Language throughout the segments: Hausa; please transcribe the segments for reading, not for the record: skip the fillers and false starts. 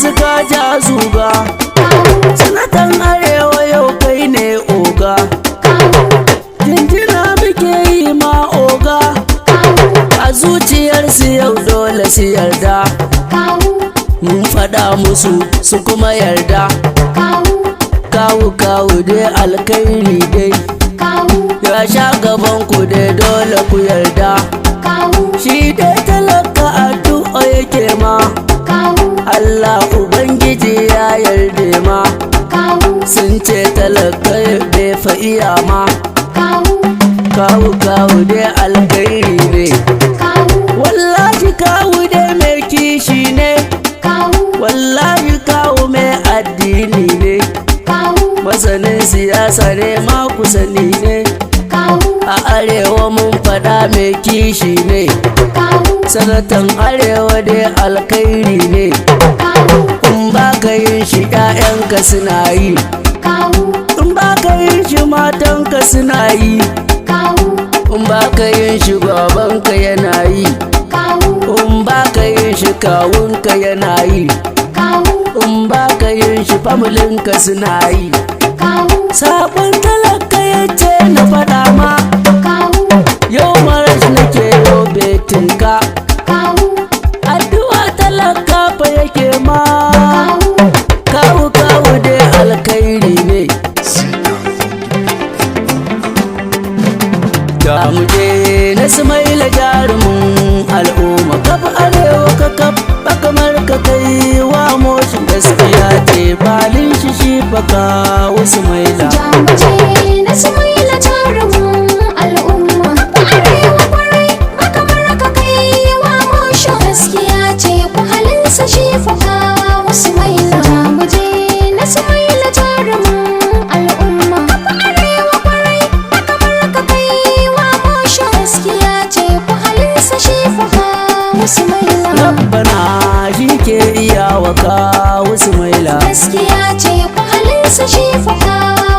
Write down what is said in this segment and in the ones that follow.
su ka ja zuga, sanatan arewa yau kai ne oga, jinjina muke yi ma oga, a zuciyarsu yau dole su yarda, mun faɗa musu su kuma yarda, kawu dai alkairi dai, ya sha gaban ku dai dole ku yarda, shi dai talaka addu'a yake ma, Allah Ubangiji ya yarda ma, sun ce talaka bai fa iya ma, kawu dai alkairi ne, wallahi kawu dai mai kishi ne, wallahi kawu mai addini ne, masanin siyasa ne ma kusani ne, a arewa mun fada mai kishi ne, sanatan arewa dai alkairi ne, in ba ka yin shi 'ya'yanka suna yi, in ba ka yin shi matanka suna yi, in ba ka yin shi babanka yana yi, in ba ka yin shi kawunka yana yi, in ba ka yin shi familinka suna yi, sabon talaka ya ce na faɗa ma, yau maras nake yau betinka, addu'a talaka fa yake ma, kawu dai alkairi ne. Jamuje na Sumaila jarumin al'umma, kaf arewa ka kaf kamar ka kai wa moshin gaskiya ce balin shi baka wasu maila. Jamuje na Sumaila jarumin al'umma, arewa kwarai kamar ka kai wa moshin gaskiya ce ku halinsa shi baka wasu maila. Jamuje na Sumaila jarumin al'umma, arewa kwarai kamar ka kai wa moshin gaskiya ce ku halinsa shi baka wasu maila. Rabbana shi ke iya wa kawo Sumaila, gaskiya ce ku halinsa shi baka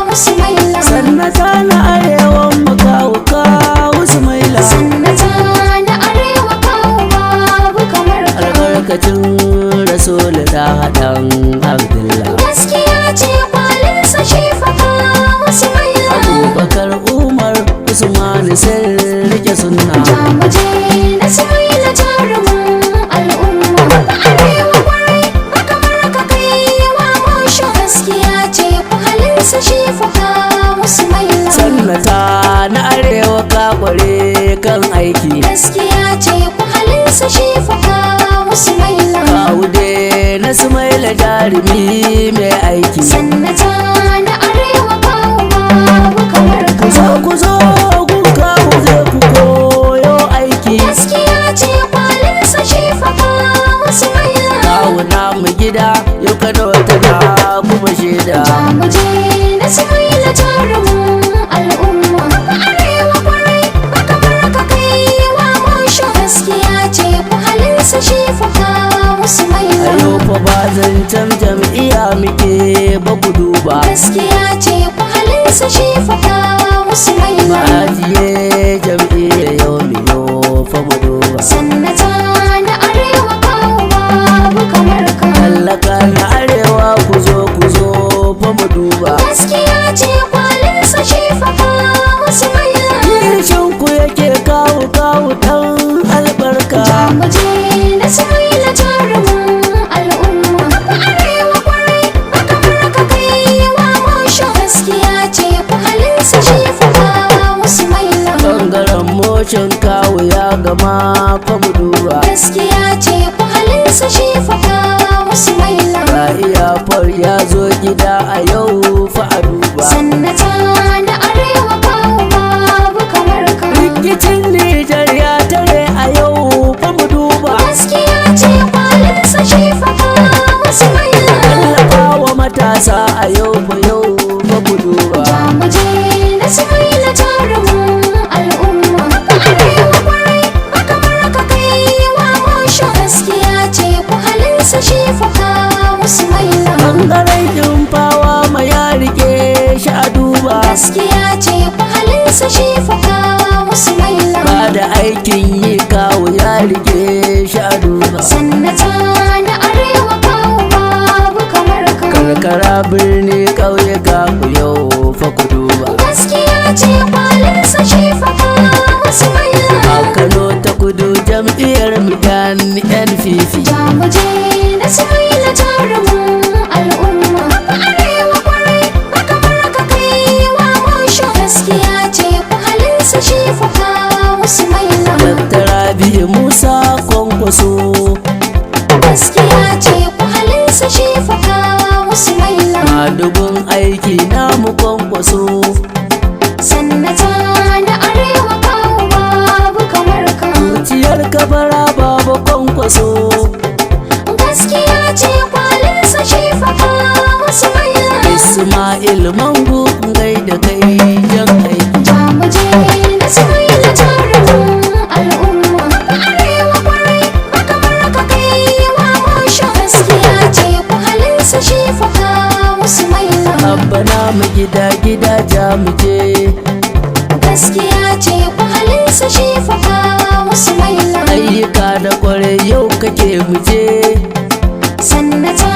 wasu maila. sannata na arewan mu kawo Sumaila, Sannata na arewa kawo babu kamar ka. albarkacin rasul da haɗan Abdullah, Gaskiya ce kwalinsa shi faka wasu maila. Abubakar Umar Usman sun rike sunna, Jamuje na Sumaila jarumin al'umma, arewa kwarai kamar ka kai wa moshin gaskiya ce ku halinsa shi faka wasu maila. sannata na arewa ka kware kan aiki, Gaskiya ce ku halinsa shi faka wasu maila. Kawude na Sumaila jarumi mai aiki, Sannata na arewa kawo babu kamar ka. ku zo gun kawu zai ku koyo aiki, Gaskiya ce kwalinsa shi faka wasu maila. kawu namu gida yau kada wata na kuma shaida, Jamuje na Sumaila jarumin al'umma, arewa kwarai kamar ka kai wa moshin gaskiya ce ku halinsa shi faka wasu maila. a yau fa ba zancen jam'iyya muke ba ku duba, Gaskiya ce ku halinsa shi faka wasu maila. ma'ajiye jam'iyya yau miyo fa mu duba, Sannata na arewa kawo babu kamar ka. tallaka na arewa ku zo fa mu duba, Gaskiya ce kwalinsa shi faka wasu maila. kishin ku yake kawu ɗan albarka, Jamuje na Sumaila jarumin al'umma, arewa kwarai kamar ka kai wa moshin gaskiya ce ku halinsa shi faka wasu maila. bangaren mocin kawu ya gama fa mu duba, Gaskiya ce ku halinsa shi faka wasu maila. ga iyafar ya zo gida a yau fa a duba, Sannata na arewa kawo babu kamar ka. rikicin Nijar ya tare a yau fa mu duba, Gaskiya ce kwalinsa shi faka wasu maila. tallafawa matasa a yau fa mu duba, Jamuje na Sumaila jarumin al'umma, arewa kwarai kamar ka kai wa moshin gaskiya ce ku halinsa shi faka wasu maila. bangaren dimfawa ma ya rike shi a duba, Gaskiya ce ku halinsa shi faka wasu maila. ba da aikin yi kawu ya rike shi a duba, Sannata na arewa kawo karkara birni ƙauye ga ku yau fa ku duba. Gaskiya ce kwalinsa shi fa wasu maila. A Kano ta kudu jam'iyyar mu yan NPP. Jamuje na Sumaila jarumin al'umma. Arewa kwarai makamar ka kai wa mosho. Gaskiya ce kwalinsa shi fa wasu maila. Dr. Rabi'u Musa Kwankwaso. Gaskiya ce kwalinsa shi fa wasu maila. Madugun aiki namu Kwankwaso. Sannata na arewa kawo babu kamar ka. Zuciyar kabara babu Kwankwaso. Gaskiya ce kwalinsa shi fa wasu maila. Ismail Mangu gai da kai jan aiki. Jamuje na Sumaila jarumin al'umma. Arewa kwarai makamar ka kai wa mosho. Gaskiya ce kwalinsa shi fa wasu maila. Abba namu gida gida jamuje. Gaskiya ce kwalinsa shi fa wasu maila. Ayyuka da kwarai yau kake muje. Sannata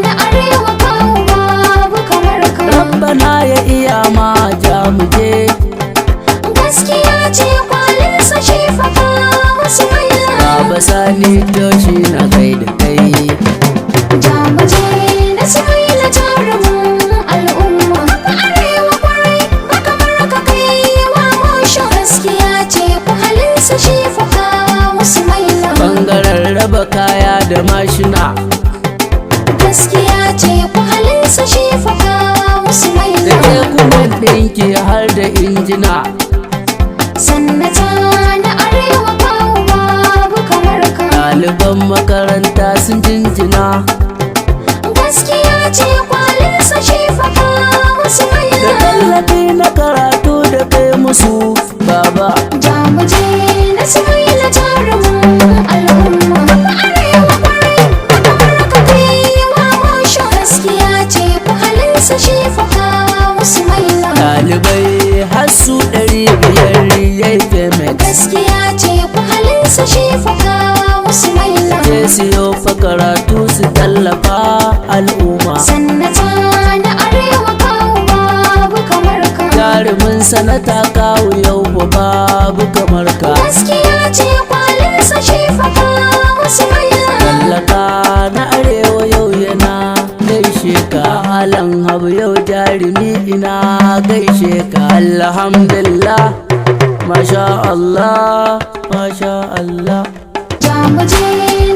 na arewa kawo babu kamar ka. Rabbana ya iya ma jamuje. Gaskiya ce kwalinsa shi fa wasu maila. Baba Sani Toshi na kai da kai. Jamuje na Sumaila jarumin al'umma. Arewa kwarai makamar ka kai wa mosho. Gaskiya ce kwalinsa shi fa wasu maila. Bangaren raba kaya da mashina. Gaskiya ce kwalinsa shi fa wasu Da maila. kekunan ɗinki har da injina. Sannata na arewa kawo babu kamar ka. Ɗaliban makaranta sun jinjina. Gaskiya ce kwalinsa shi fa wasu Da maila. tallafi na karatu da kai musu baba. Jamuje na Sumaila jarumin al'umma. Arewa kwarai makamar ka kai wa mosho. Gaskiya ce kwalinsa shi fa wasu maila. Ɗalibai har su 500 yayi payment. Gaskiya ce kwalinsa shi fa wasu maila. Je siyo fa karatu su tallafa al'umma. Sannata na arewa kawo babu kamar ka. Jarumin sanata kawo yau fa babu kamar ka. Gaskiya ce kwalinsa shi fa wasu maila. Tallaka na arewa yau yana gaishe ka. Halan habu yau jarumi ina gaishe ka. Alhamdulillah, masha Allah, masha Allah. Jamuje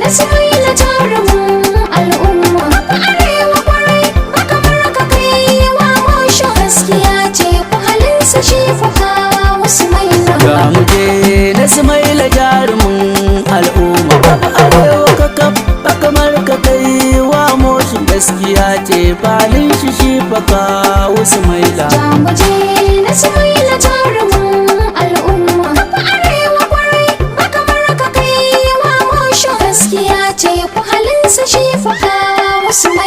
na Sumaila jarumin al'umma. Arewa kwarai makamar ka kai wa mosho. Gaskiya ce kwalinsa shi fa wasu maila. Jamuje na Sumaila jarumin al'umma. Arewa kakaf kamar ka kai wa moshi. Gaskiya ce falin shi faka wasu maila. Jamuje na Sumaila jarumin al'umma. Arewa kwarai makamar ka kai wa mosho. Gaskiya ce kwalinsa shi fa wasu maila.